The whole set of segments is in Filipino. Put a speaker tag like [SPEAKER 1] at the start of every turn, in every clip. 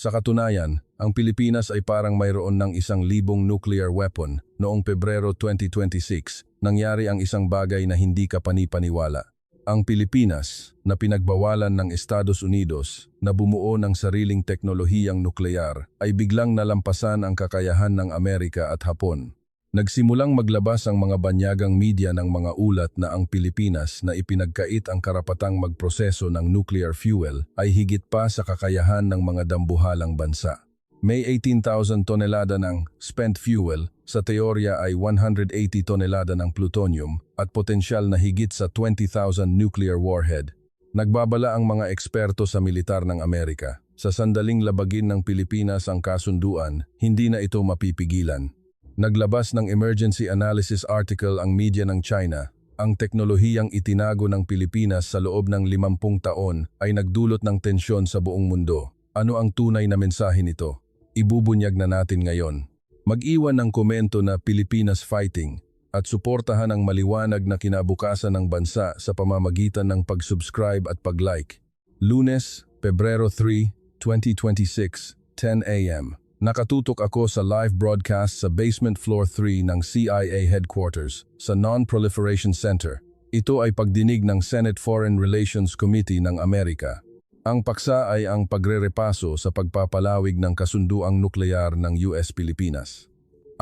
[SPEAKER 1] Sa katunayan, ang Pilipinas ay parang mayroon ng 1,000 nuclear weapon. Noong Pebrero 2026, nangyari ang isang bagay na hindi kapanipaniwala. Ang Pilipinas, na pinagbawalan ng Estados Unidos na bumuo ng sariling teknolohiyang nuklear, ay biglang nalampasan ang kakayahan ng Amerika at Hapon. Nagsimulang maglabas ang mga banyagang media ng mga ulat na ang Pilipinas na ipinagkait ang karapatang magproseso ng nuclear fuel ay higit pa sa kakayahan ng mga dambuhalang bansa. May 18,000 tonelada ng spent fuel, sa teorya ay 180 tonelada ng plutonium at potensyal na higit sa 20,000 nuclear warhead. Nagbabala ang mga eksperto sa militar ng Amerika. Sa sandaling labagin ng Pilipinas ang kasunduan, hindi na ito mapipigilan. Naglabas ng emergency analysis article ang media ng China. Ang teknolohiyang itinago ng Pilipinas sa loob ng 50 taon ay nagdulot ng tensyon sa buong mundo. Ano ang tunay na mensahe nito? Ibubunyag na natin ngayon. Mag-iwan ng komento na Pilipinas Fighting at suportahan ang maliwanag na kinabukasan ng bansa sa pamamagitan ng pag-subscribe at pag-like. Lunes, Pebrero 3, 2026, 10 a.m. Nakatutok ako sa live broadcast sa basement floor 3 ng CIA headquarters sa Non-Proliferation Center. Ito ay pagdinig ng Senate Foreign Relations Committee ng Amerika. Ang paksa ay ang pagrerepaso sa pagpapalawig ng kasunduang nuklear ng US-Pilipinas.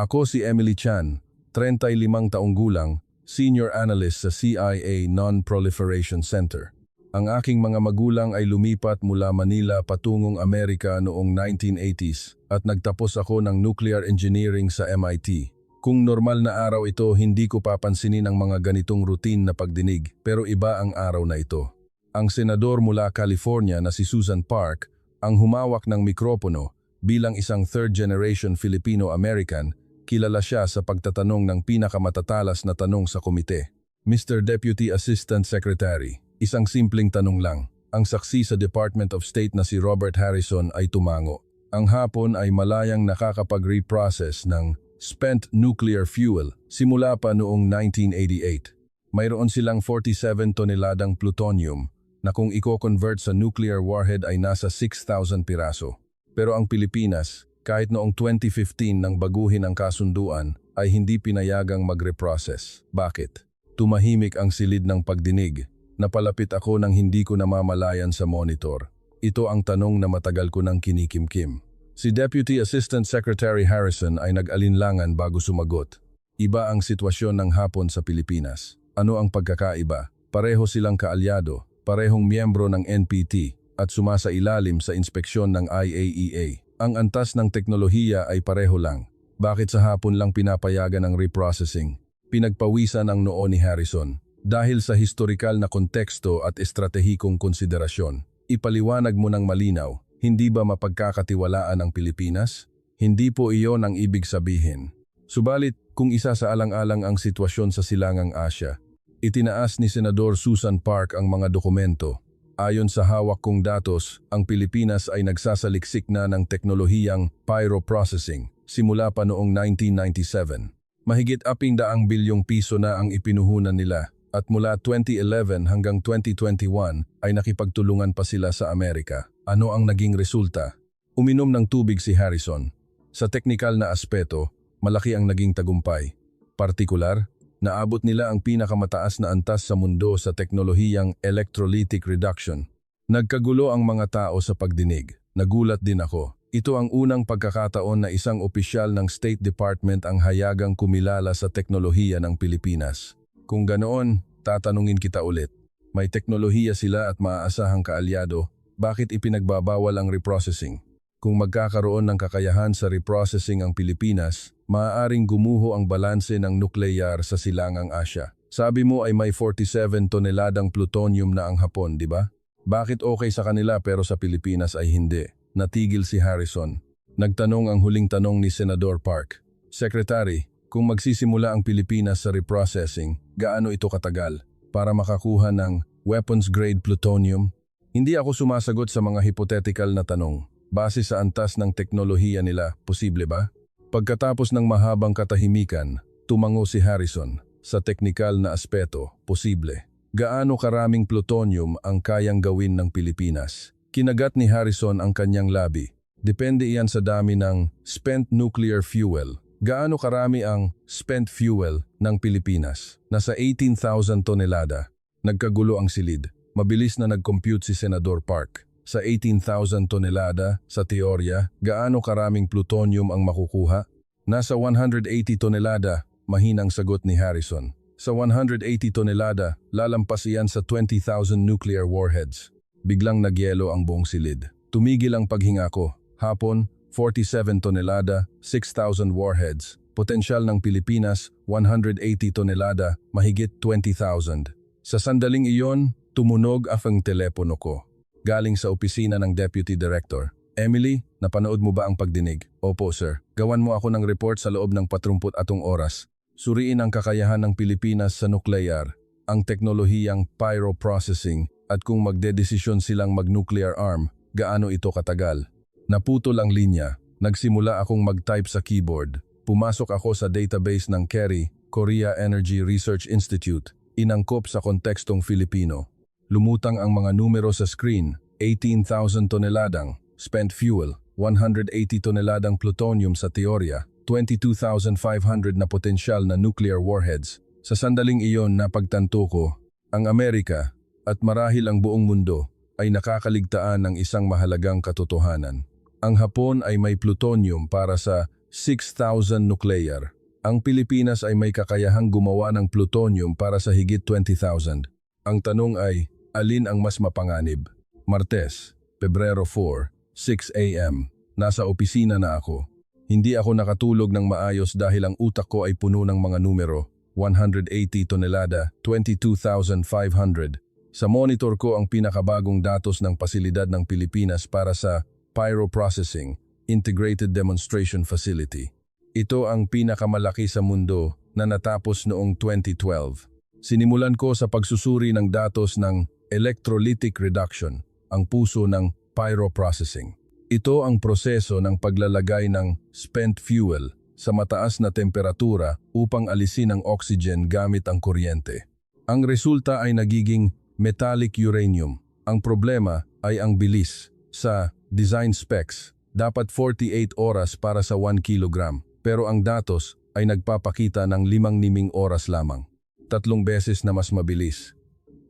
[SPEAKER 1] Ako si Emily Chan, 35 taong gulang, Senior Analyst sa CIA Non-Proliferation Center. Ang aking mga magulang ay lumipat mula Manila patungong Amerika noong 1980s at nagtapos ako ng nuclear engineering sa MIT. Kung normal na araw ito, hindi ko papansinin ang mga ganitong routine na pagdinig, pero iba ang araw na ito. Ang senador mula California na si Susan Park ang humawak ng mikropono bilang isang third-generation Filipino-American. Kilala siya sa pagtatanong ng pinakamatatalas na tanong sa komite. Mr. Deputy Assistant Secretary, isang simpleng tanong lang. Ang saksi sa Department of State na si Robert Harrison ay tumango. Ang Hapon ay malayang nakakapag-reprocess ng spent nuclear fuel simula pa noong 1988. Mayroon silang 47 toneladang plutonium na kung i-convert sa nuclear warhead ay nasa 6,000 piraso. Pero ang Pilipinas, kahit noong 2015 nang baguhin ang kasunduan, ay hindi pinayagang mag-reprocess. Bakit? Tumahimik ang silid ng pagdinig. Napalapit ako nang hindi ko namamalayan sa monitor. Ito ang tanong na matagal ko nang kinikimkim. Si Deputy Assistant Secretary Harrison ay nag-alinlangan bago sumagot. Iba ang sitwasyon ng Hapon sa Pilipinas. Ano ang pagkakaiba? Pareho silang kaalyado, parehong miyembro ng NPT at sumasailalim sa inspeksyon ng IAEA. Ang antas ng teknolohiya ay pareho lang. Bakit sa Hapon lang pinapayagan ang reprocessing? Pinagpawisan ang noo ni Harrison. Dahil sa historikal na konteksto at estratehikong konsiderasyon, ipaliwanag mo ng malinaw, hindi ba mapagkakatiwalaan ang Pilipinas? Hindi po iyon ang ibig sabihin. Subalit, kung isa sa alang-alang ang sitwasyon sa Silangang Asya, itinaas ni Senador Susan Park ang mga dokumento. Ayon sa hawak kong datos, ang Pilipinas ay nagsasaliksik na ng teknolohiyang pyroprocessing simula pa noong 1997. Mahigit 100 bilyong piso na ang ipinuhunan nila. At mula 2011 hanggang 2021 ay nakipagtulungan pa sila sa Amerika. Ano ang naging resulta? Uminom ng tubig si Harrison. Sa teknikal na aspeto, malaki ang naging tagumpay. Partikular, naabot nila ang pinakamataas na antas sa mundo sa teknolohiyang electrolytic reduction. Nagkagulo ang mga tao sa pagdinig. Nagulat din ako. Ito ang unang pagkakataon na isang opisyal ng State Department ang hayagang kumilala sa teknolohiya ng Pilipinas. Kung ganoon, tatanungin kita ulit. May teknolohiya sila at maaasahang kaalyado, bakit ipinagbabawal ang reprocessing? Kung magkakaroon ng kakayahan sa reprocessing ang Pilipinas, maaaring gumuho ang balanse ng nuklear sa Silangang Asya. Sabi mo ay may 47 toneladang plutonium na ang Hapon, di ba? Bakit okay sa kanila pero sa Pilipinas ay hindi? Natigil si Harrison. Nagtanong ang huling tanong ni Senador Park. Secretary, kung magsisimula ang Pilipinas sa reprocessing, gaano ito katagal para makakuha ng weapons-grade plutonium? Hindi ako sumasagot sa mga hypothetical na tanong. Base sa antas ng teknolohiya nila, posible ba? Pagkatapos ng mahabang katahimikan, tumango si Harrison. Sa teknikal na aspeto, posible. Gaano karaming plutonium ang kayang gawin ng Pilipinas? Kinagat ni Harrison ang kanyang labi. Depende iyan sa dami ng spent nuclear fuel. Gaano karami ang spent fuel ng Pilipinas? Nasa 18,000 tonelada. Nagkagulo ang silid. Mabilis na nag-compute si Senador Park. Sa 18,000 tonelada, sa teorya, gaano karaming plutonium ang makukuha? Nasa 180 tonelada, mahinang sagot ni Harrison. Sa 180 tonelada, lalampas iyan sa 20,000 nuclear warheads. Biglang nagyelo ang buong silid. Tumigil ang paghinga ko. Hapon, 47 tonelada, 6,000 warheads. Potensyal ng Pilipinas, 180 tonelada, mahigit 20,000. Sa sandaling iyon, tumunog ang telepono ko. Galing sa opisina ng Deputy Director. Emily, napanood mo ba ang pagdinig? Opo, sir. Gawan mo ako ng report sa loob ng 40 oras. Suriin ang kakayahan ng Pilipinas sa nuklear, ang teknolohiyang pyroprocessing at kung magdedesisyon silang mag-nuclear arm, gaano ito katagal. Naputol ang linya. Nagsimula akong mag-type sa keyboard. Pumasok ako sa database ng KERI, Korea Energy Research Institute. Inangkop sa kontekstong Filipino. Lumutang ang mga numero sa screen. 18,000 toneladang spent fuel, 180 toneladang plutonium sa teorya, 22,500 na potensyal na nuclear warheads. Sa sandaling iyon napagtanto ko, ang Amerika at marahil ang buong mundo ay nakakaligtaan ng isang mahalagang katotohanan. Ang Hapon ay may plutonium para sa 6,000 nuclear. Ang Pilipinas ay may kakayahang gumawa ng plutonium para sa higit 20,000. Ang tanong ay, alin ang mas mapanganib? Martes, Pebrero 4, 6 a.m. Nasa opisina na ako. Hindi ako nakatulog ng maayos dahil ang utak ko ay puno ng mga numero. 180 tonelada, 22,500. Sa monitor ko ang pinakabagong datos ng pasilidad ng Pilipinas para sa Pyroprocessing Integrated Demonstration Facility. Ito ang pinakamalaki sa mundo na natapos noong 2012. Sinimulan ko sa pagsusuri ng datos ng electrolytic reduction, ang puso ng pyroprocessing. Ito ang proseso ng paglalagay ng spent fuel sa mataas na temperatura upang alisin ang oxygen gamit ang kuryente. Ang resulta ay nagiging metallic uranium. Ang problema ay ang bilis. Sa design specs, dapat 48 oras para sa 1 kilogram, pero ang datos ay nagpapakita ng 5 oras lamang. 3 beses na mas mabilis.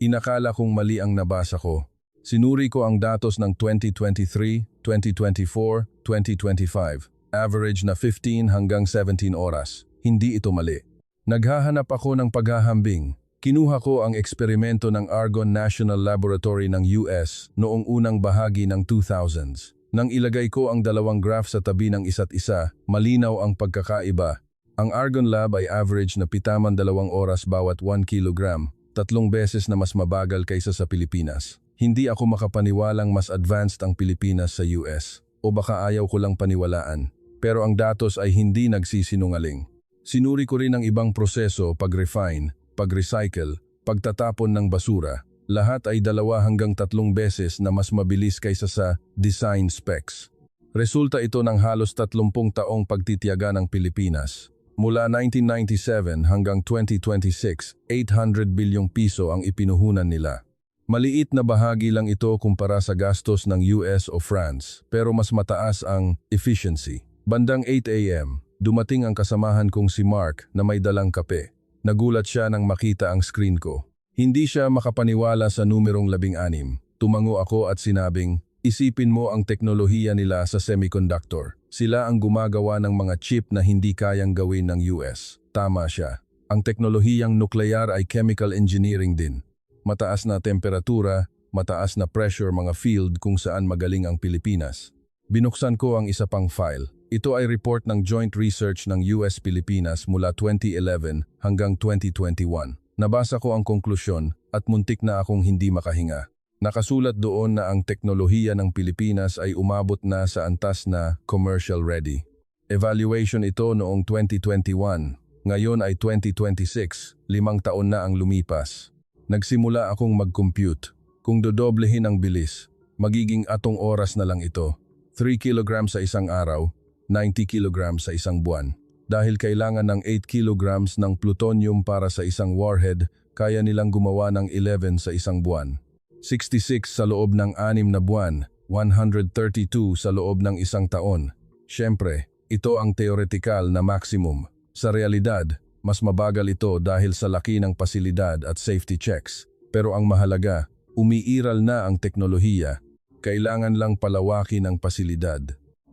[SPEAKER 1] Inakala kong mali ang nabasa ko. Sinuri ko ang datos ng 2023, 2024, 2025. Average na 15 hanggang 17 oras. Hindi ito mali. Naghahanap ako ng paghahambing. Kinuha ko ang eksperimento ng Argonne National Laboratory ng US noong unang bahagi ng 2000s. Nang ilagay ko ang dalawang graph sa tabi ng isa't isa, malinaw ang pagkakaiba. Ang Argonne Lab ay average na pitaman 2 oras bawat 1 kilogram, 3 beses na mas mabagal kaysa sa Pilipinas. Hindi ako makapaniwalang mas advanced ang Pilipinas sa US. O baka ayaw ko lang paniwalaan. Pero ang datos ay hindi nagsisinungaling. Sinuri ko rin ang ibang proseso, pag-refine, pag-recycle, pagtatapon ng basura. Lahat ay 2 hanggang 3 beses na mas mabilis kaysa sa design specs. Resulta ito ng halos 30 taong pagtitiyaga ng Pilipinas. Mula 1997 hanggang 2026, 800 bilyong piso ang ipinuhunan nila. Maliit na bahagi lang ito kumpara sa gastos ng US o France, pero mas mataas ang efficiency. Bandang 8 a.m., dumating ang kasamahan kong si Mark na may dalang kape. Nagulat siya nang makita ang screen ko. Hindi siya makapaniwala sa numerong 16. Tumango ako at sinabing, isipin mo ang teknolohiya nila sa semiconductor. Sila ang gumagawa ng mga chip na hindi kayang gawin ng US. Tama siya. Ang teknolohiyang nuklear ay chemical engineering din. Mataas na temperatura, mataas na pressure mga field kung saan magaling ang Pilipinas. Binuksan ko ang isa pang file. Ito ay report ng joint research ng US-Pilipinas mula 2011 hanggang 2021. Nabasa ko ang konklusyon at muntik na akong hindi makahinga. Nakasulat doon na ang teknolohiya ng Pilipinas ay umabot na sa antas na commercial ready. Evaluation ito noong 2021. Ngayon ay 2026, 5 taon na ang lumipas. Nagsimula akong mag-compute. Kung dodoblehin ang bilis, magiging 8 oras na lang ito. 3 kilograms sa isang araw, 90 kilograms sa isang buwan. Dahil kailangan ng 8 kilograms ng plutonium para sa isang warhead, kaya nilang gumawa ng 11 sa isang buwan. 66 sa loob ng 6 na buwan, 132 sa loob ng isang taon. Siyempre, ito ang theoretical na maximum. Sa realidad, mas mabagal ito dahil sa laki ng pasilidad at safety checks. Pero ang mahalaga, umiiral na ang teknolohiya. Kailangan lang palawakin ang pasilidad.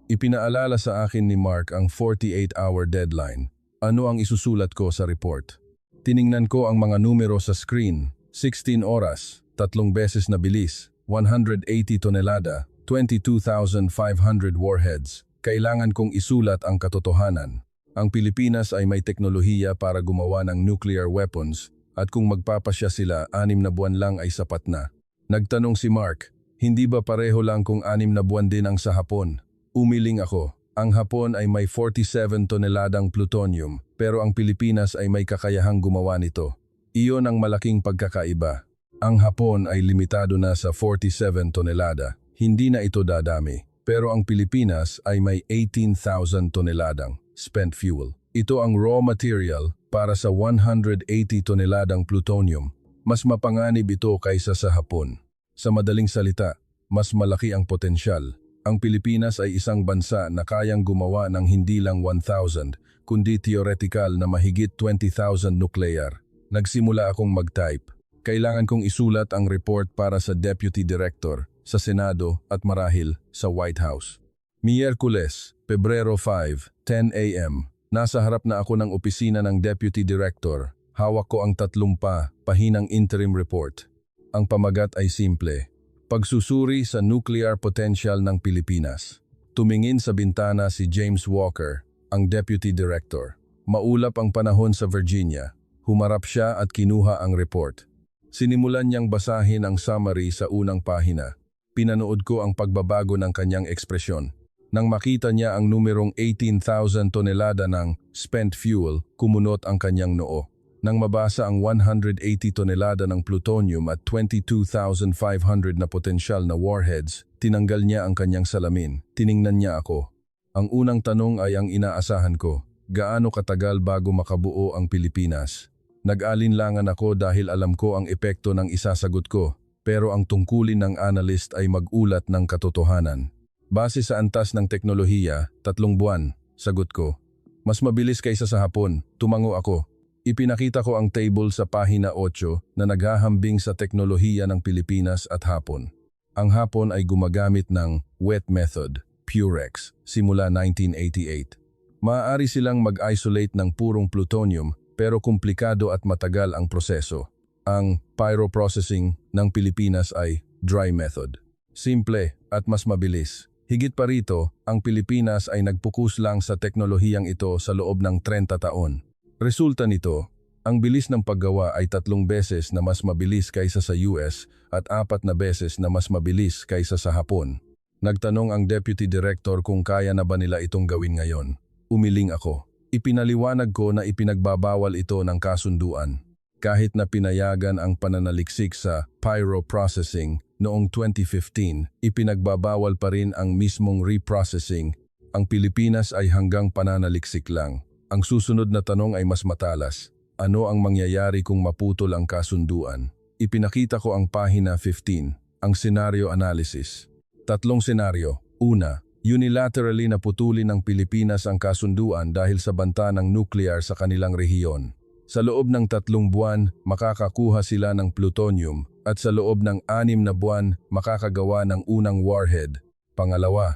[SPEAKER 1] Ipinaalala sa akin ni Mark ang 48-hour deadline. Ano ang isusulat ko sa report? Tiningnan ko ang mga numero sa screen. 16 oras, 3 beses na bilis, 180 tonelada, 22,500 warheads. Kailangan kong isulat ang katotohanan. Ang Pilipinas ay may teknolohiya para gumawa ng nuclear weapons at kung magpapasya sila 6 na buwan lang ay sapat na. Nagtanong si Mark, hindi ba pareho lang kung 6 na buwan din ang sa Hapon? Umiling ako. Ang Hapon ay may 47 toneladang plutonium pero ang Pilipinas ay may kakayahang gumawa nito. Iyon ang malaking pagkakaiba. Ang Hapon ay limitado na sa 47 tonelada. Hindi na ito dadami. Pero ang Pilipinas ay may 18,000 toneladang spent fuel. Ito ang raw material para sa 180 toneladang plutonium. Mas mapanganib ito kaysa sa Hapon. Sa madaling salita, mas malaki ang potensyal. Ang Pilipinas ay isang bansa na kayang gumawa ng hindi lang 1,000, kundi theoretical na mahigit 20,000 nuclear. Nagsimula akong mag-type. Kailangan kong isulat ang report para sa Deputy Director, sa Senado at marahil sa White House. Miyerkules, Pebrero 5, 10 a.m. Nasa harap na ako ng opisina ng Deputy Director. Hawak ko ang 30 pahinang interim report. Ang pamagat ay simple. Pagsusuri sa nuclear potential ng Pilipinas. Tumingin sa bintana si James Walker, ang Deputy Director. Maulap ang panahon sa Virginia. Humarap siya at kinuha ang report. Sinimulan niyang basahin ang summary sa unang pahina. Pinanood ko ang pagbabago ng kanyang ekspresyon. Nang makita niya ang numerong 18,000 tonelada ng spent fuel, kumunot ang kanyang noo. Nang mabasa ang 180 tonelada ng plutonium at 22,500 na potensyal na warheads, tinanggal niya ang kanyang salamin. Tiningnan niya ako. Ang unang tanong ay ang inaasahan ko, gaano katagal bago makabuo ang Pilipinas? Nag-alinlangan ako dahil alam ko ang epekto ng isasagot ko, pero ang tungkulin ng analyst ay mag-ulat ng katotohanan. Base sa antas ng teknolohiya, 3 buwan, sagot ko. Mas mabilis kaysa sa Hapon, tumango ako. Ipinakita ko ang table sa pahina 8 na naghahambing sa teknolohiya ng Pilipinas at Hapon. Ang Hapon ay gumagamit ng wet method, Purex, simula 1988. Maaari silang mag-isolate ng purong plutonium pero komplikado at matagal ang proseso. Ang pyroprocessing ng Pilipinas ay dry method. Simple at mas mabilis. Higit pa rito, ang Pilipinas ay nagpukus lang sa teknolohiyang ito sa loob ng 30 taon. Resulta nito, ang bilis ng paggawa ay 3 beses na mas mabilis kaysa sa US at 4 na beses na mas mabilis kaysa sa Hapon. Nagtanong ang Deputy Director kung kaya na ba nila itong gawin ngayon. Umiling ako. Ipinaliwanag ko na ipinagbabawal ito ng kasunduan. Kahit na pinayagan ang pananaliksik sa pyroprocessing noong 2015, ipinagbabawal pa rin ang mismong reprocessing. Ang Pilipinas ay hanggang pananaliksik lang. Ang susunod na tanong ay mas matalas. Ano ang mangyayari kung maputol ang kasunduan? Ipinakita ko ang pahina 15, ang scenario analysis. 3 senaryo. Una, unilaterally naputulin ng Pilipinas ang kasunduan dahil sa banta ng nuclear sa kanilang rehiyon. Sa loob ng 3 buwan, makakakuha sila ng plutonium at sa loob ng 6 na buwan, makakagawa ng unang warhead. Pangalawa,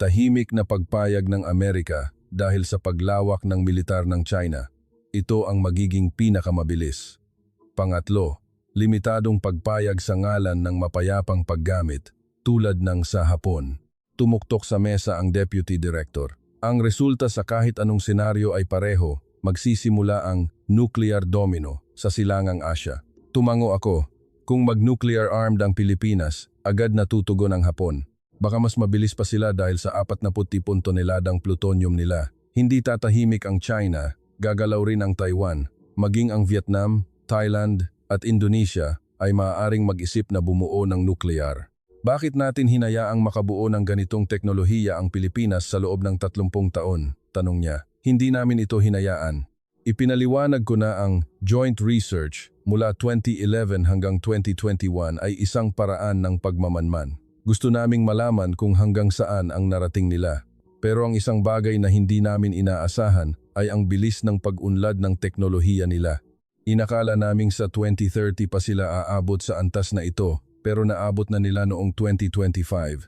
[SPEAKER 1] tahimik na pagpayag ng Amerika dahil sa paglawak ng militar ng China. Ito ang magiging pinakamabilis. Pangatlo, limitadong pagpayag sa ngalan ng mapayapang paggamit tulad ng sa Hapon. Tumuktok sa mesa ang Deputy Director. Ang resulta sa kahit anong senaryo ay pareho, magsisimula ang nuclear domino sa silangang Asya. Tumango ako, kung mag-nuclear armed ang Pilipinas, agad natutugon ang Hapon. Baka mas mabilis pa sila dahil sa 40 toneladang plutonium nila. Hindi tatahimik ang China, gagalaw rin ang Taiwan, maging ang Vietnam, Thailand at Indonesia ay maaaring mag-isip na bumuo ng nuclear. Bakit natin hinayaang makabuo ng ganitong teknolohiya ang Pilipinas sa loob ng 30 taon? Tanong niya. Hindi namin ito hinayaan. Ipinaliwanag ko na ang joint research mula 2011 hanggang 2021 ay isang paraan ng pagmamanman. Gusto naming malaman kung hanggang saan ang narating nila. Pero ang isang bagay na hindi namin inaasahan ay ang bilis ng pag-unlad ng teknolohiya nila. Inakala naming sa 2030 pa sila aabot sa antas na ito, pero naabot na nila noong 2025, 5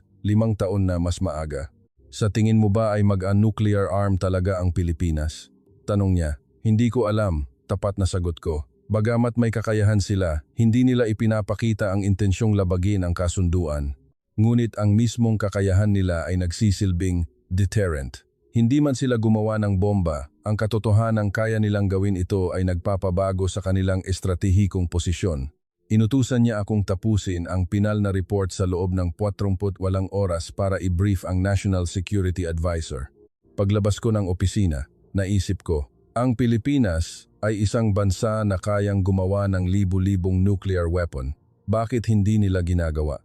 [SPEAKER 1] taon na mas maaga. Sa tingin mo ba ay mag-nuclear arm talaga ang Pilipinas? Tanong niya. Hindi ko alam, tapat na sagot ko. Bagamat may kakayahan sila, hindi nila ipinapakita ang intensyong labagin ang kasunduan. Ngunit ang mismong kakayahan nila ay nagsisilbing deterrent. Hindi man sila gumawa ng bomba, ang katotohanang kaya nilang gawin ito ay nagpapabago sa kanilang estratehikong posisyon. Inutusan niya akong tapusin ang pinal na report sa loob ng 48 oras para i-brief ang National Security Advisor. Paglabas ko ng opisina, naisip ko, ang Pilipinas ay isang bansa na kayang gumawa ng libu-libong nuclear weapon. Bakit hindi nila ginagawa?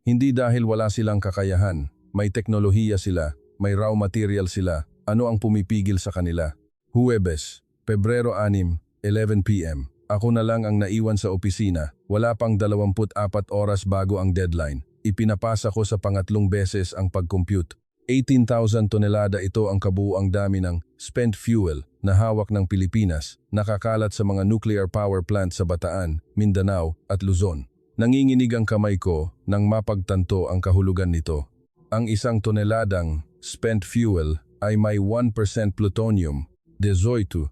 [SPEAKER 1] Hindi dahil wala silang kakayahan, may teknolohiya sila, may raw material sila, ano ang pumipigil sa kanila? Huwebes, Pebrero 6, 11 p.m. Ako na lang ang naiwan sa opisina, wala pang 24 oras bago ang deadline. Ipinapasa ko sa pangatlong beses ang pag-compute. 18,000 tonelada ito ang kabuuang dami ng spent fuel na hawak ng Pilipinas, nakakalat sa mga nuclear power plant sa Bataan, Mindanao at Luzon. Nanginginig ang kamay ko nang mapagtanto ang kahulugan nito. Ang 1 toneladang spent fuel ay may 1% plutonium, 18,000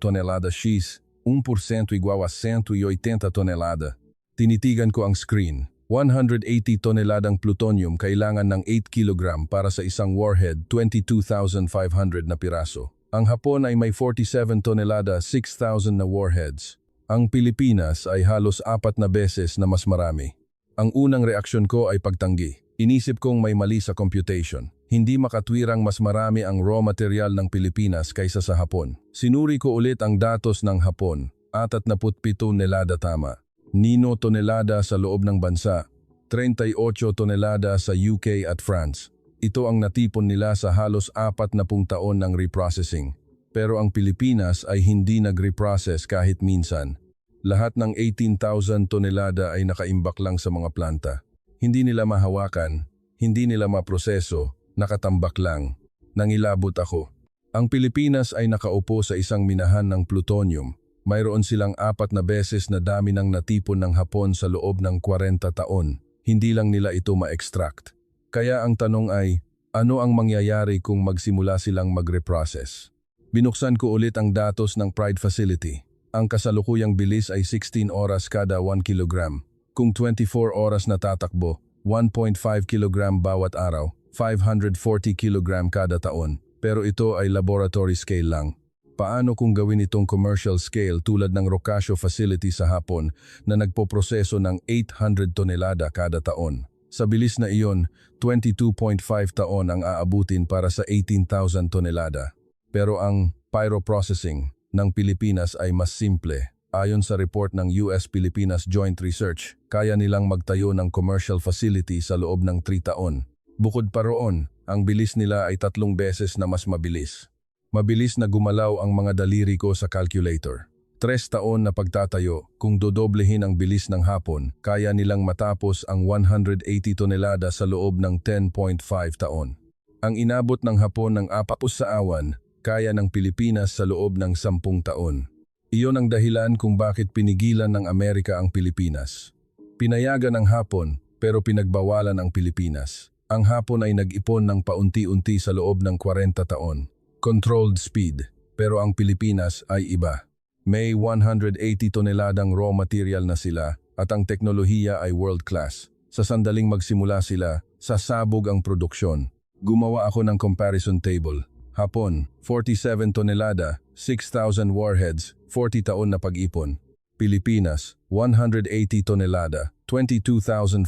[SPEAKER 1] tonelada X, 1% igual a 180 tonelada. Tinitigan ko ang screen. 180 toneladang plutonium kailangan ng 8 kg para sa isang warhead, 22,500 na piraso. Ang Hapon ay may 47 tonelada, 6,000 na warheads. Ang Pilipinas ay halos 4 na beses na mas marami. Ang unang reaksyon ko ay pagtanggi. Inisip kong may mali sa computation. Hindi makatwirang mas marami ang raw material ng Pilipinas kaysa sa Hapon. Sinuri ko ulit ang datos ng Hapon, 47 tonelada tama. 9 tonelada sa loob ng bansa, 38 tonelada sa UK at France. Ito ang natipon nila sa halos 40 taon ng reprocessing. Pero ang Pilipinas ay hindi nag-reprocess kahit minsan. Lahat ng 18,000 tonelada ay nakaimbak lang sa mga planta. Hindi nila mahawakan, hindi nila maproseso, nakatambak lang. Nangilabot ako. Ang Pilipinas ay nakaupo sa isang minahan ng plutonium. Mayroon silang 4 na beses na dami ng natipon ng Hapon sa loob ng 40 taon. Hindi lang nila ito ma-extract. Kaya ang tanong ay, ano ang mangyayari kung magsimula silang mag-reprocess? Binuksan ko ulit ang datos ng Pride Facility. Ang kasalukuyang bilis ay 16 oras kada 1 kilogram. Kung 24 oras na tatakbo, 1.5 kilogram bawat araw, 540 kilogram kada taon. Pero ito ay laboratory scale lang. Paano kung gawin itong commercial scale tulad ng Rocasio Facility sa Hapon na nagpoproseso ng 800 tonelada kada taon? Sa bilis na iyon, 22.5 taon ang aabutin para sa 18,000 tonelada. Pero ang pyroprocessing ng Pilipinas ay mas simple. Ayon sa report ng US-Pilipinas Joint Research, kaya nilang magtayo ng commercial facility sa loob ng 3 taon. Bukod pa roon, ang bilis nila ay 3 beses na mas mabilis. Mabilis na gumalaw ang mga daliri ko sa calculator. 3 taon na pagtatayo, kung dodoblehin ang bilis ng Hapon, kaya nilang matapos ang 180 tonelada sa loob ng 10.5 taon. Ang inabot ng Hapon ng 4 sa awan, kaya ng Pilipinas sa loob ng 10 taon. Iyon ang dahilan kung bakit pinigilan ng Amerika ang Pilipinas. Pinayagan ng Hapon, pero pinagbawalan ang Pilipinas. Ang Hapon ay nag-ipon ng paunti-unti sa loob ng 40 taon. Controlled speed, pero ang Pilipinas ay iba. May 180 toneladang raw material na sila at ang teknolohiya ay world class. Sa sandaling magsimula sila, sasabog ang produksyon. Gumawa ako ng comparison table. Hapon, 47 tonelada, 6,000 warheads, 40 taon na pag-ipon. Pilipinas, 180 tonelada, 22,500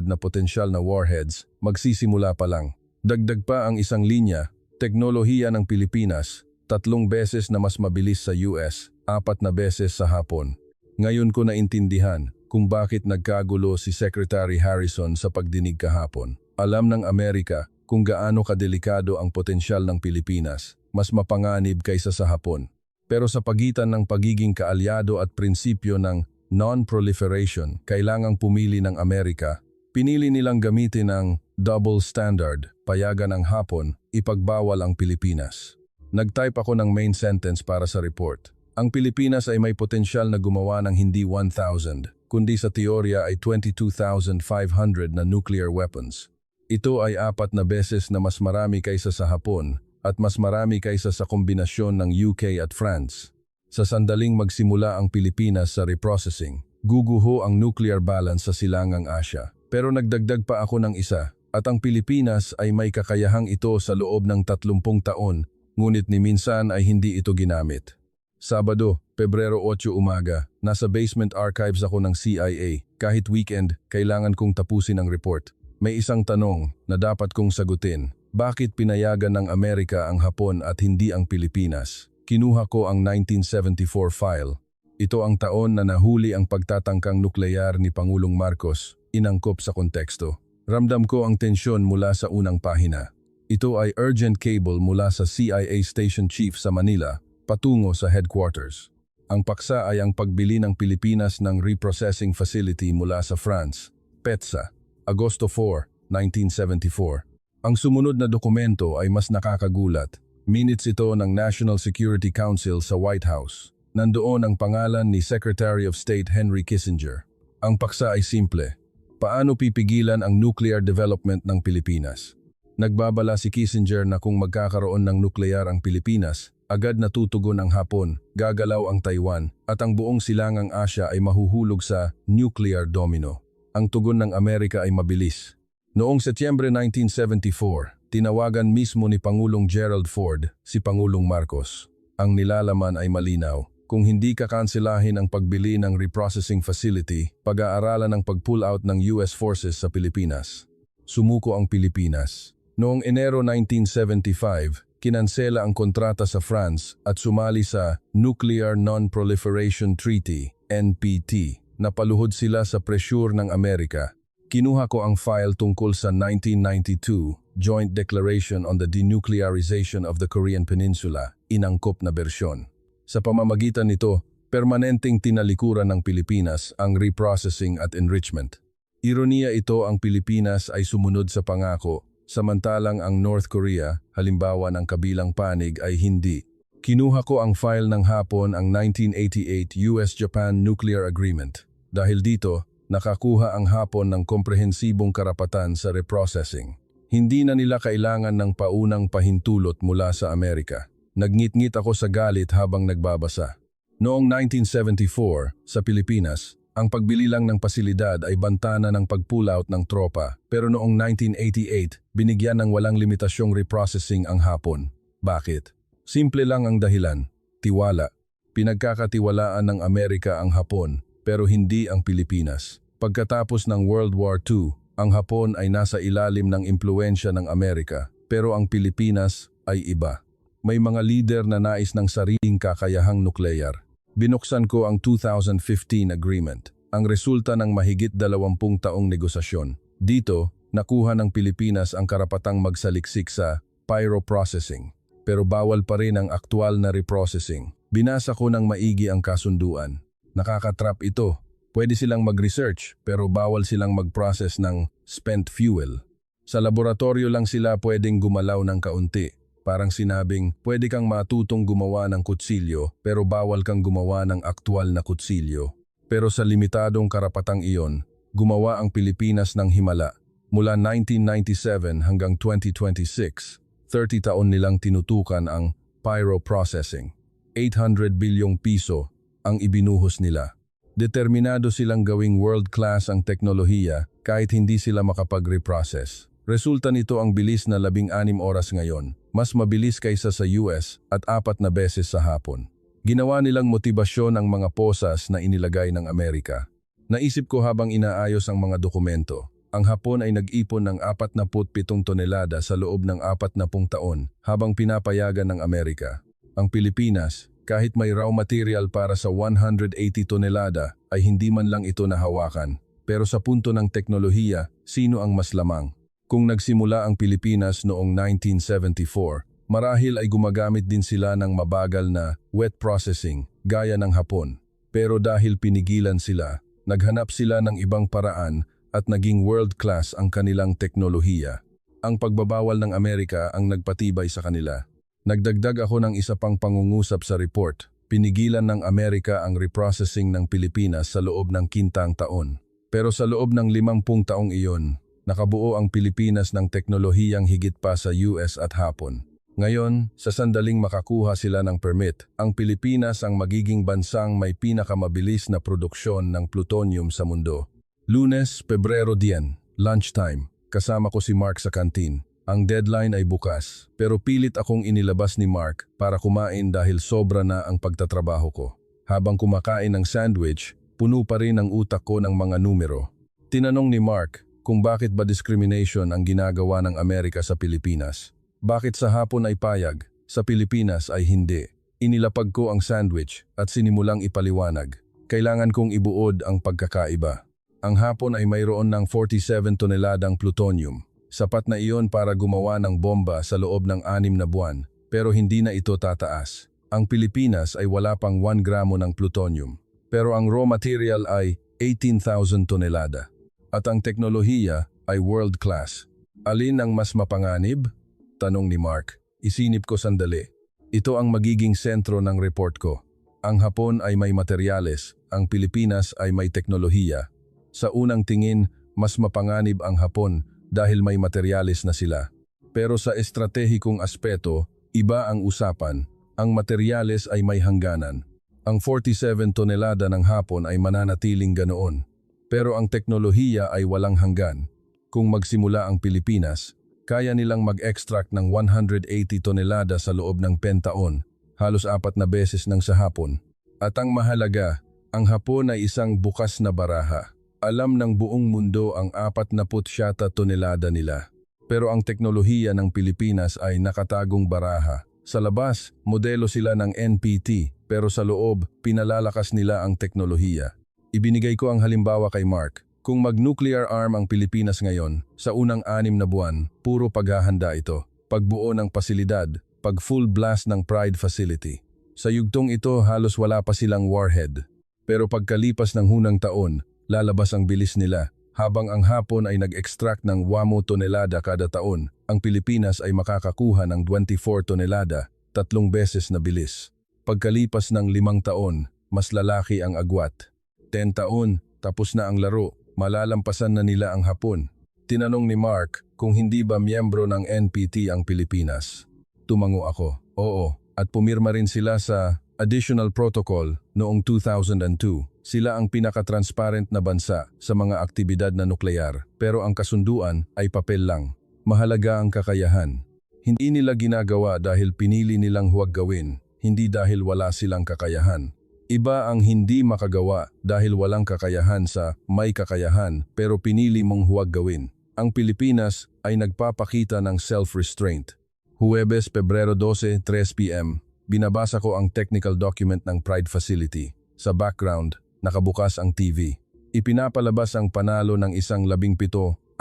[SPEAKER 1] na potensyal na warheads, magsisimula pa lang. Dagdag pa ang isang linya, teknolohiya ng Pilipinas, 3 beses na mas mabilis sa US, 4 na beses sa Hapon. Ngayon ko naintindihan kung bakit nagkagulo si Secretary Harrison sa pagdinig kahapon. Alam ng Amerika kung gaano kadelikado ang potensyal ng Pilipinas, mas mapanganib kaysa sa Hapon. Pero sa pagitan ng pagiging kaalyado at prinsipyo ng non-proliferation, kailangang pumili ng Amerika Pinili nilang gamitin ang double standard, payagan ang Hapon, ipagbawal ang Pilipinas. Nag-type ako ng main sentence para sa report. Ang Pilipinas ay may potensyal na gumawa ng hindi 1,000, kundi sa teorya ay 22,500 na nuclear weapons. Ito ay 4 na beses na mas marami kaysa sa Hapon at mas marami kaysa sa kombinasyon ng UK at France. Sa sandaling magsimula ang Pilipinas sa reprocessing, guguho ang nuclear balance sa Silangang Asya. Pero nagdagdag pa ako ng isa, at ang Pilipinas ay may kakayahang ito sa loob ng 30 taon, ngunit ni minsan ay hindi ito ginamit. Sabado, Pebrero 8 umaga, nasa basement archives ako ng CIA. Kahit weekend, kailangan kong tapusin ang report. May isang tanong na dapat kong sagutin. Bakit pinayagan ng Amerika ang Hapon at hindi ang Pilipinas? Kinuha ko ang 1974 file. Ito ang taon na nahuli ang pagtatangkang nuklear ni Pangulong Marcos, inangkop sa konteksto. Ramdam ko ang tensyon mula sa unang pahina. Ito ay urgent cable mula sa CIA Station Chief sa Manila, patungo sa headquarters. Ang paksa ay ang pagbili ng Pilipinas ng reprocessing facility mula sa France, PETSA, Agosto 4, 1974. Ang sumunod na dokumento ay mas nakakagulat. Minutes ito ng National Security Council sa White House. Nandoon ang pangalan ni Secretary of State Henry Kissinger. Ang paksa ay simple. Paano pipigilan ang nuclear development ng Pilipinas? Nagbabala si Kissinger na kung magkakaroon ng nuklear ang Pilipinas, agad natutugon ang Hapon, gagalaw ang Taiwan, at ang buong Silangang Asya ay mahuhulog sa nuclear domino. Ang tugon ng Amerika ay mabilis. Noong Setyembre 1974, tinawagan mismo ni Pangulong Gerald Ford si Pangulong Marcos. Ang nilalaman ay malinaw. Kung hindi kakanselahin ang pagbili ng reprocessing facility, pag-aaralan ang pag-pull out ng US forces sa Pilipinas. Sumuko ang Pilipinas. Noong Enero 1975, kinansela ang kontrata sa France at sumali sa Nuclear Non-Proliferation Treaty, NPT. Napaluhod sila sa presyur ng Amerika. Kinuha ko ang file tungkol sa 1992 Joint Declaration on the Denuclearization of the Korean Peninsula, inangkop na bersyon. Sa pamamagitan nito, permanenteng tinalikuran ng Pilipinas ang reprocessing at enrichment. Ironiya ito, ang Pilipinas ay sumunod sa pangako, samantalang ang North Korea, halimbawa ng kabilang panig, ay hindi. Kinuha ko ang file ng Hapon, ang 1988 US-Japan Nuclear Agreement. Dahil dito, nakakuha ang Hapon ng komprehensibong karapatan sa reprocessing. Hindi na nila kailangan ng paunang pahintulot mula sa Amerika. Nagngit-ngit ako sa galit habang nagbabasa. Noong 1974, sa Pilipinas, ang pagbili lang ng pasilidad ay bantana ng pag-pull out ng tropa, pero noong 1988, binigyan ng walang limitasyong reprocessing ang Hapon. Bakit? Simple lang ang dahilan, tiwala. Pinagkakatiwalaan ng Amerika ang Hapon, pero hindi ang Pilipinas. Pagkatapos ng World War II, ang Hapon ay nasa ilalim ng impluwensya ng Amerika, pero ang Pilipinas ay iba. May mga lider na nais ng sariling kakayahang nuklear. Binuksan ko ang 2015 agreement, ang resulta ng mahigit 20 taong negosasyon. Dito, nakuha ng Pilipinas ang karapatang magsaliksik sa pyroprocessing, pero bawal pa rin ang aktwal na reprocessing. Binasa ko ng maigi ang kasunduan. Nakakatrap ito. Pwede silang mag-research, pero bawal silang mag-process ng spent fuel. Sa laboratorio lang sila pwedeng gumalaw ng kaunti. Parang sinabing, pwede kang matutong gumawa ng kutsilyo, pero bawal kang gumawa ng aktwal na kutsilyo. Pero sa limitadong karapatang iyon, gumawa ang Pilipinas ng himala. Mula 1997 hanggang 2026, 30 taon nilang tinutukan ang pyroprocessing. 800 bilyong piso ang ibinuhos nila. Determinado silang gawing world-class ang teknolohiya kahit hindi sila makapag-reprocess. Resulta nito ang bilis na 16 oras ngayon, mas mabilis kaysa sa US at 4 na beses sa Hapon. Ginawa nilang motibasyon ang mga posas na inilagay ng Amerika. Naisip ko habang inaayos ang mga dokumento, ang Hapon ay nag-ipon ng 47 tonelada sa loob ng 40 taon habang pinapayagan ng Amerika. Ang Pilipinas, kahit may raw material para sa 180 tonelada, ay hindi man lang ito nahawakan. Pero sa punto ng teknolohiya, sino ang mas lamang? Kung nagsimula ang Pilipinas noong 1974, marahil ay gumagamit din sila ng mabagal na wet processing, gaya ng Hapon. Pero dahil pinigilan sila, naghanap sila ng ibang paraan at naging world-class ang kanilang teknolohiya. Ang pagbabawal ng Amerika ang nagpatibay sa kanila. Nagdagdag ako ng isa pang pangungusap sa report. Pinigilan ng Amerika ang reprocessing ng Pilipinas sa loob ng 15 taon. Pero sa loob ng 50 taong iyon, nakabuo ang Pilipinas ng teknolohiyang higit pa sa US at Hapon. Ngayon, sa sandaling makakuha sila ng permit, ang Pilipinas ang magiging bansang may pinakamabilis na produksyon ng plutonium sa mundo. Lunes, Pebrero 10, lunchtime. Kasama ko si Mark sa kantin. Ang deadline ay bukas, pero pilit akong inilabas ni Mark para kumain dahil sobra na ang pagtatrabaho ko. Habang kumakain ng sandwich, puno pa rin ang utak ko ng mga numero. Tinanong ni Mark kung bakit ba discrimination ang ginagawa ng Amerika sa Pilipinas. Bakit sa Hapon ay payag, sa Pilipinas ay hindi? Inilapag ko ang sandwich at sinimulang ipaliwanag. Kailangan kong ibuod ang pagkakaiba. Ang Hapon ay mayroon ng 47 toneladang plutonium. Sapat na iyon para gumawa ng bomba sa loob ng 6 na buwan, pero hindi na ito tataas. Ang Pilipinas ay wala pang 1 gramo ng plutonium, pero ang raw material ay 18,000 tonelada. At ang teknolohiya ay world class. Alin ang mas mapanganib? Tanong ni Mark. Isinip ko sandali. Ito ang magiging sentro ng report ko. Ang Hapon ay may materyales, ang Pilipinas ay may teknolohiya. Sa unang tingin, mas mapanganib ang Hapon dahil may materyales na sila. Pero sa estratehikong aspeto, iba ang usapan. Ang materyales ay may hangganan. Ang 47 tonelada ng Hapon ay mananatiling ganoon. Pero ang teknolohiya ay walang hanggan. Kung magsimula ang Pilipinas, kaya nilang mag-extract ng 180 tonelada sa loob ng 10 taon, halos 4 na beses ng sa Hapon. At ang mahalaga, ang Hapon ay isang bukas na baraha. Alam ng buong mundo ang 47 tonelada nila. Pero ang teknolohiya ng Pilipinas ay nakatagong baraha. Sa labas, modelo sila ng NPT, pero sa loob, pinalalakas nila ang teknolohiya. Ibinigay ko ang halimbawa kay Mark. Kung mag-nuclear arm ang Pilipinas ngayon, sa unang 6 na buwan, puro paghahanda ito. Pagbuo ng pasilidad, pag-full blast ng Pride Facility. Sa yugtong ito, halos wala pa silang warhead. Pero pagkalipas ng hunang taon, lalabas ang bilis nila. Habang ang Hapon ay nag-extract ng 8 tonelada kada taon, ang Pilipinas ay makakakuha ng 24 tonelada, 3 beses na bilis. Pagkalipas ng 5 taon, mas lalaki ang agwat. 10 taon, tapos na ang laro. Malalampasan na nila ang Hapon. Tinanong ni Mark kung hindi ba miyembro ng NPT ang Pilipinas. Tumango ako, oo, at pumirma rin sila sa Additional Protocol noong 2002. Sila ang pinaka-transparent na bansa sa mga aktibidad na nuklear, pero ang kasunduan ay papel lang. Mahalaga ang kakayahan. Hindi nila ginagawa dahil pinili nilang huwag gawin, hindi dahil wala silang kakayahan. Iba ang hindi makagawa dahil walang kakayahan sa may kakayahan pero pinili mong huwag gawin. Ang Pilipinas ay nagpapakita ng self-restraint. Huwebes, Pebrero 12, 3 p.m. Binabasa ko ang technical document ng Pride Facility. Sa background, nakabukas ang TV. Ipinapalabas ang panalo ng isang 17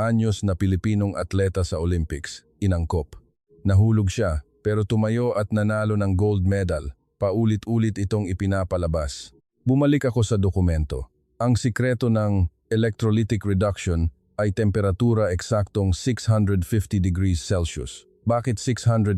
[SPEAKER 1] anyos na Pilipinong atleta sa Olympics, inangkop. Nahulog siya pero tumayo at nanalo ng gold medal. Paulit-ulit itong ipinapalabas. Bumalik ako sa dokumento. Ang sikreto ng electrolytic reduction ay temperatura eksaktong 650 degrees Celsius. Bakit 650?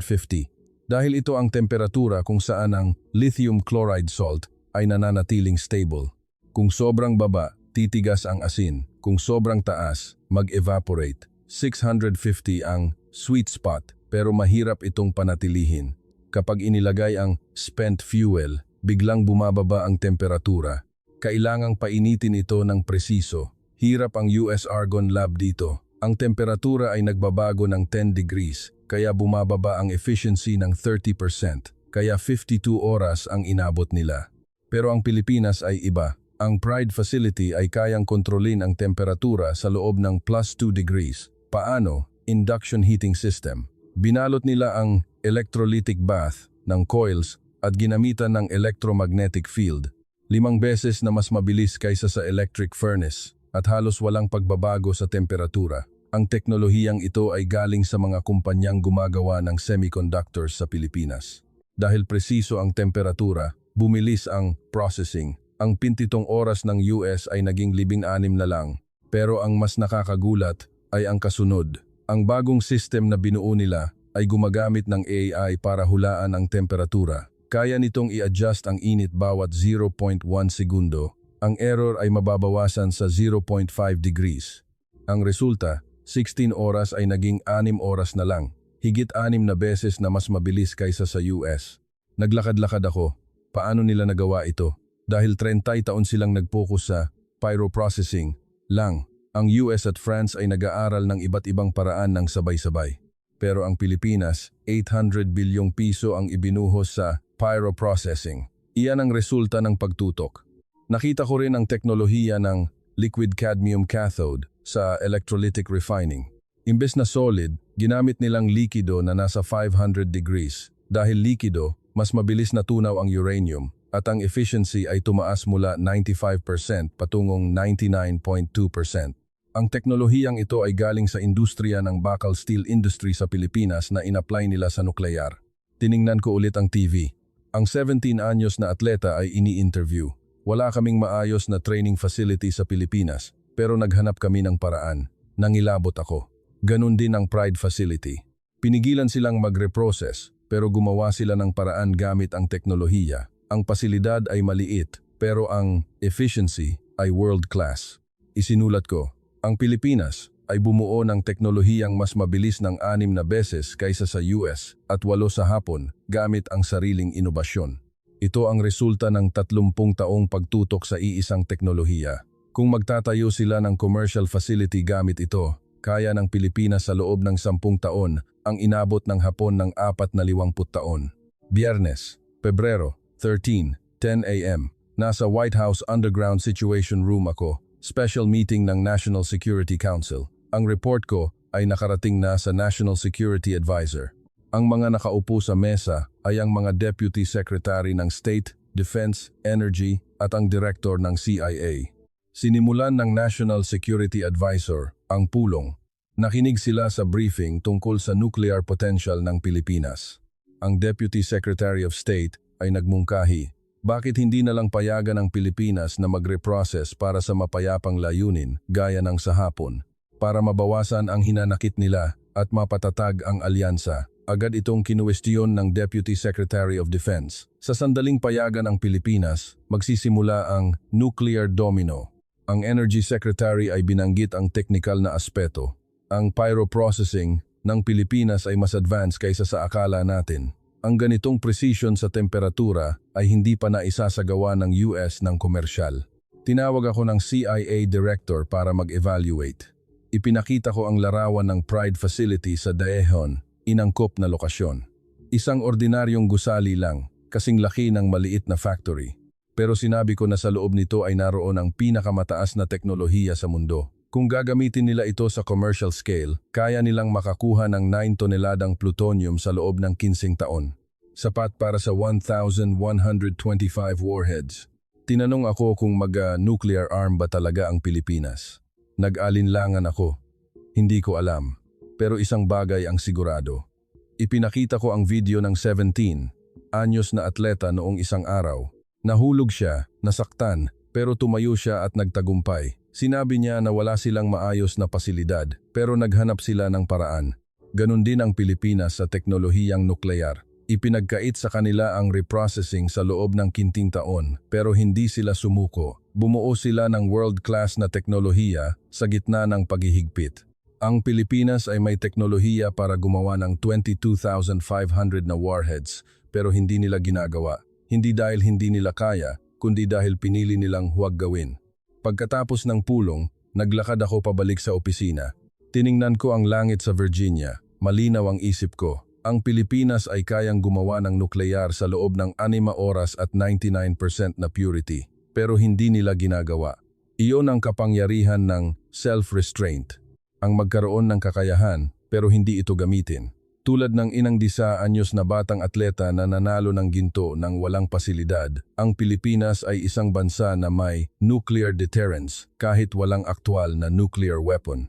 [SPEAKER 1] Dahil ito ang temperatura kung saan ang lithium chloride salt ay nananatiling stable. Kung sobrang baba, titigas ang asin. Kung sobrang taas, mag-evaporate. 650 ang sweet spot pero mahirap itong panatilihin. Kapag inilagay ang spent fuel, biglang bumababa ang temperatura. Kailangang painitin ito ng presiso. Hirap ang US Argon Lab dito. Ang temperatura ay nagbabago ng 10 degrees, kaya bumababa ang efficiency ng 30%, kaya 52 oras ang inabot nila. Pero ang Pilipinas ay iba. Ang Pride Facility ay kayang kontrolin ang temperatura sa loob ng plus 2 degrees. Paano? Induction heating system. Binalot nila ang electrolytic bath ng coils at ginamitan ng electromagnetic field. 5 beses na mas mabilis kaysa sa electric furnace at halos walang pagbabago sa temperatura. Ang teknolohiyang ito ay galing sa mga kumpanyang gumagawa ng semiconductors sa Pilipinas. Dahil presiso ang temperatura, bumilis ang processing. Ang 17 oras ng US ay naging 16 na lang. Pero ang mas nakakagulat ay ang kasunod. Ang bagong system na binuo nila ay gumagamit ng AI para hulaan ang temperatura. Kaya nitong i-adjust ang init bawat 0.1 segundo. Ang error ay mababawasan sa 0.5 degrees. Ang resulta, 16 oras ay naging 6 oras na lang. Higit 6 na beses na mas mabilis kaysa sa US. Naglakad-lakad ako. Paano nila nagawa ito? Dahil 30 taon silang nag-focus sa pyroprocessing lang. Ang US at France ay nag-aaral ng iba't ibang paraan ng sabay-sabay. Pero ang Pilipinas, 800 bilyong piso ang ibinuhos sa pyroprocessing. Iyan ang resulta ng pagtutok. Nakita ko rin ang teknolohiya ng liquid cadmium cathode sa electrolytic refining. Imbes na solid, ginamit nilang likido na nasa 500 degrees. Dahil likido, mas mabilis natunaw ang uranium at ang efficiency ay tumaas mula 95% patungong 99.2%. Ang teknolohiyang ito ay galing sa industriya ng bakal steel industry sa Pilipinas na in-apply nila sa nuklear. Tiningnan ko ulit ang TV. Ang 17 anyos na atleta ay ini-interview. Wala kaming maayos na training facility sa Pilipinas, pero naghanap kami ng paraan. Nangilabot ako. Ganun din ang Pride facility. Pinigilan silang magre-process, pero gumawa sila ng paraan gamit ang teknolohiya. Ang pasilidad ay maliit, pero ang efficiency ay world class. Isinulat ko, ang Pilipinas ay bumuo ng teknolohiyang mas mabilis ng 6 na beses kaysa sa US at 8 sa Hapon gamit ang sariling inobasyon. Ito ang resulta ng 30 taong pagtutok sa iisang teknolohiya. Kung magtatayo sila ng commercial facility gamit ito, kaya ng Pilipinas sa loob ng 10 taon ang inabot ng Hapon ng 50 taon. Biyernes, Pebrero 13, 10 a.m. Nasa White House Underground Situation Room ako. Special meeting ng National Security Council. Ang report ko ay nakarating na sa National Security Advisor. Ang mga nakaupo sa mesa ay ang mga Deputy Secretary ng State, Defense, Energy at ang Director ng CIA. Sinimulan ng National Security Advisor ang pulong. Nakinig sila sa briefing tungkol sa nuclear potential ng Pilipinas. Ang Deputy Secretary of State ay nagmungkahi. Bakit hindi na lang payagan ang Pilipinas na magre-process para sa mapayapang layunin gaya ng sa Hapon? Para mabawasan ang hinanakit nila at mapatatag ang alyansa, agad itong kinuwestiyon ng Deputy Secretary of Defense. Sa sandaling payagan ang Pilipinas, magsisimula ang nuclear domino. Ang Energy Secretary ay binanggit ang technical na aspeto. Ang pyroprocessing ng Pilipinas ay mas advanced kaysa sa akala natin. Ang ganitong precision sa temperatura ay hindi pa naisasagawa ng US ng komersyal. Tinawag ako ng CIA Director para mag-evaluate. Ipinakita ko ang larawan ng Pride Facility sa Daejeon, inangkop na lokasyon. Isang ordinaryong gusali lang, kasing laki ng maliit na factory. Pero sinabi ko na sa loob nito ay naroon ang pinakamataas na teknolohiya sa mundo. Kung gagamitin nila ito sa commercial scale, kaya nilang makakuha ng 9 toneladang plutonium sa loob ng 15 taon. Sapat para sa 1,125 warheads. Tinanong ako kung mag-nuclear arm ba talaga ang Pilipinas. Nag-alinlangan ako. Hindi ko alam. Pero isang bagay ang sigurado. Ipinakita ko ang video ng 17 anyos na atleta noong isang araw. Nahulog siya, nasaktan, pero tumayo siya at nagtagumpay. Sinabi niya na wala silang maayos na pasilidad, pero naghanap sila ng paraan. Ganon din ang Pilipinas sa teknolohiyang nuklear. Ipinagkait sa kanila ang reprocessing sa loob ng 15 taon, pero hindi sila sumuko. Bumuo sila ng world-class na teknolohiya sa gitna ng paghihigpit. Ang Pilipinas ay may teknolohiya para gumawa ng 22,500 na warheads, pero hindi nila ginagawa. Hindi dahil hindi nila kaya, kundi dahil pinili nilang huwag gawin. Pagkatapos ng pulong, naglakad ako pabalik sa opisina. Tiningnan ko ang langit sa Virginia. Malinaw ang isip ko. Ang Pilipinas ay kayang gumawa ng nuklear sa loob ng 6 oras at 99% na purity. Pero hindi nila ginagawa. Iyon ang kapangyarihan ng self-restraint. Ang magkaroon ng kakayahan, pero hindi ito gamitin. Tulad ng inang 10 anyos na batang atleta na nanalo ng ginto ng walang pasilidad, ang Pilipinas ay isang bansa na may nuclear deterrence kahit walang aktwal na nuclear weapon.